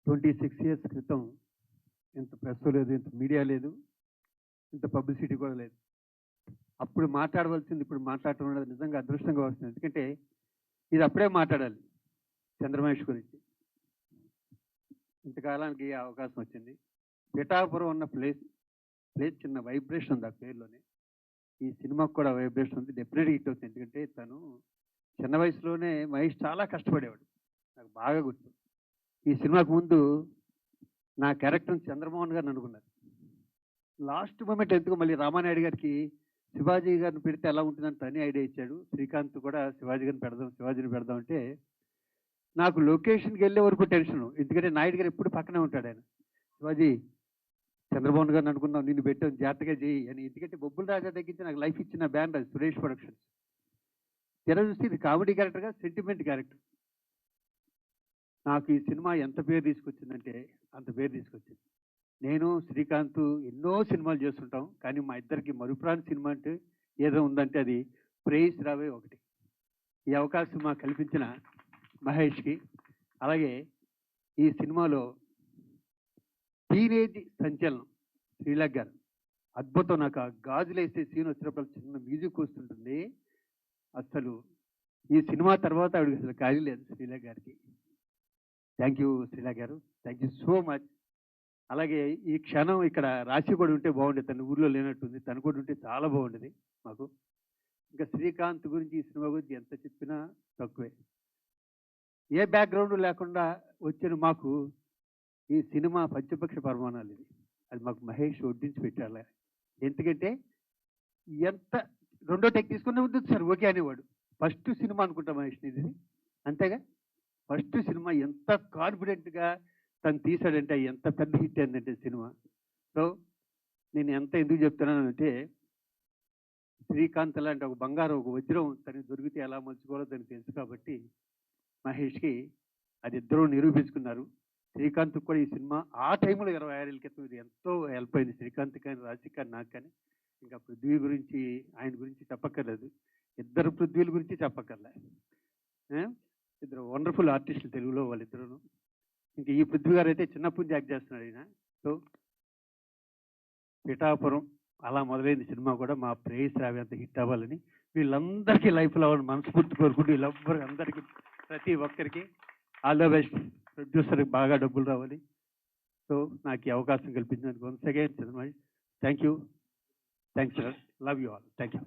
26 years క్రితం ఇంత press లేదు, ఇంత మీడియా లేదు, ఇంత పబ్లిసిటీ కూడా లేదు. అప్పుడు మాట్లాడవలసింది ఇప్పుడు మాట్లాడటం అనేది నిజంగా అదృష్టంగా వస్తుంది. ఎందుకంటే ఇది అప్పుడే మాట్లాడాలి చంద్రమహేష్ గురించి. ఇంతకాలానికి ఈ అవకాశం వచ్చింది. పిఠాపురం ఉన్న ప్లేస్ చిన్న వైబ్రేషన్ ఉంది ఆ పేరులోనే. ఈ సినిమాకు కూడా వైబ్రేషన్ ఉంది. డెఫినెట్గా హిట్ అవుతుంది. ఎందుకంటే తను చిన్న వయసులోనే మహేష్ చాలా కష్టపడేవాడు. నాకు బాగా గుర్తు. ఈ సినిమాకు ముందు నా క్యారెక్టర్ చంద్రమోహన్ గారిని అనుకున్నారు. లాస్ట్ మూమెంట్ ఎందుకు మళ్ళీ రామానాయుడు గారికి శివాజీ గారిని పెడితే ఎలా ఉంటుందని తని ఐడియా ఇచ్చాడు. శ్రీకాంత్ కూడా శివాజీని పెడదాం అంటే నాకు లొకేషన్కి వెళ్ళే వరకు టెన్షను. ఎందుకంటే నాయుడు గారు ఎప్పుడు పక్కనే ఉంటాడు ఆయన. శివాజీ చంద్రబాబు గారిని అనుకున్నాం, నిన్ను పెట్టాం జాగ్రత్తగా చేయి అని. ఎందుకంటే బొబ్బుల రాజా తగ్గించి నాకు లైఫ్ ఇచ్చిన బ్యాండ్ అది సురేష్ ప్రొడక్షన్స్. తెర చూస్తే ఇది కామెడీ క్యారెక్టర్గా సెంటిమెంట్ క్యారెక్టర్. నాకు ఈ సినిమా ఎంత పేరు తీసుకొచ్చిందంటే అంత పేరు తీసుకొచ్చింది. నేను శ్రీకాంత్ ఎన్నో సినిమాలు చేస్తుంటాం, కానీ మా ఇద్దరికి మరుపురాని సినిమా అంటే ఏదో ఉందంటే అది ప్రేయస్ రావే ఒకటి. ఈ అవకాశం మాకు కల్పించిన మహేష్కి, అలాగే ఈ సినిమాలో టీనేజ్ సంచలనం శ్రీలేఖ గారు అద్భుతం. నాకు ఆ గాజులు వేసే సీన్ వచ్చినప్పుడు చిన్న మ్యూజిక్ వస్తుంటుంది. అసలు ఈ సినిమా తర్వాత ఆవిడకి అసలు ఖాళీ లేదు శ్రీలేఖ గారికి. థ్యాంక్ యూ శ్రీలేఖ గారు, థ్యాంక్ యూ సో మచ్. అలాగే ఈ క్షణం ఇక్కడ రాశి కూడా ఉంటే బాగుండేది. తన ఊర్లో లేనట్టుంది, తను కూడా ఉంటే చాలా బాగుండేది మాకు. ఇంకా శ్రీకాంత్ గురించి ఈ సినిమా గురించి ఎంత చెప్పినా తక్కువే. ఏ బ్యాక్గ్రౌండ్ లేకుండా వచ్చిన మాకు ఈ సినిమా పంచపక్ష పరమాణాలు. ఇది అది మాకు మహేష్ వడ్డించి పెట్టాలి. ఎందుకంటే ఎంత రెండో టెక్ తీసుకునే వద్దు సార్ ఓకే అనేవాడు. ఫస్ట్ సినిమా అనుకుంటా మహేష్ ఇది, అంతేగా. ఫస్ట్ సినిమా ఎంత కాన్ఫిడెంట్గా తను తీశాడంటే ఎంత పెద్ద హిట్ అయిందంటే సినిమా. సో నేను ఎందుకు చెప్తున్నానంటే శ్రీకాంత్ లాంటి ఒక బంగారం, ఒక వజ్రం తనకి దొరికితే ఎలా మలుచుకోవాలో తనకు తెలుసు. కాబట్టి మహేష్కి అది ఇద్దరూ నిరూపించుకున్నారు. శ్రీకాంత్ కూడా ఈ సినిమా ఆ టైంలో 26 ఏళ్ళ క్రితం ఇది ఎంతో హెల్ప్ అయింది శ్రీకాంత్ కానీ రాజశేఖర్ కానీ నాకు కానీ. ఇంకా పృథ్వీ గురించి ఆయన గురించి చెప్పక్కర్లేదు, ఇద్దరు పృథ్వీల గురించి చెప్పక్కర్లే. ఇద్దరు వండర్ఫుల్ ఆర్టిస్టులు తెలుగులో వాళ్ళిద్దరూ. ఇంకా ఈ పృథ్వీ గారు అయితే చిన్నప్పటి నుంచి యాక్ట్ చేస్తున్నాడు ఆయన. సో పిఠాపురం అలా మొదలైంది సినిమా కూడా. మా ప్రేయస్ రావి అంత హిట్ అవ్వాలని వీళ్ళందరికీ లైఫ్లో అవ్వాలని మనస్ఫూర్తి కోరుకుంటూ అందరికీ ప్రతి ఒక్కరికి ఆల్ ద బెస్ట్. ప్రొడ్యూసర్కి బాగా డబ్బులు రావాలి. సో నాకు ఈ అవకాశం కల్పించినందుకు once again thank you. Thanks love you all. Thank you.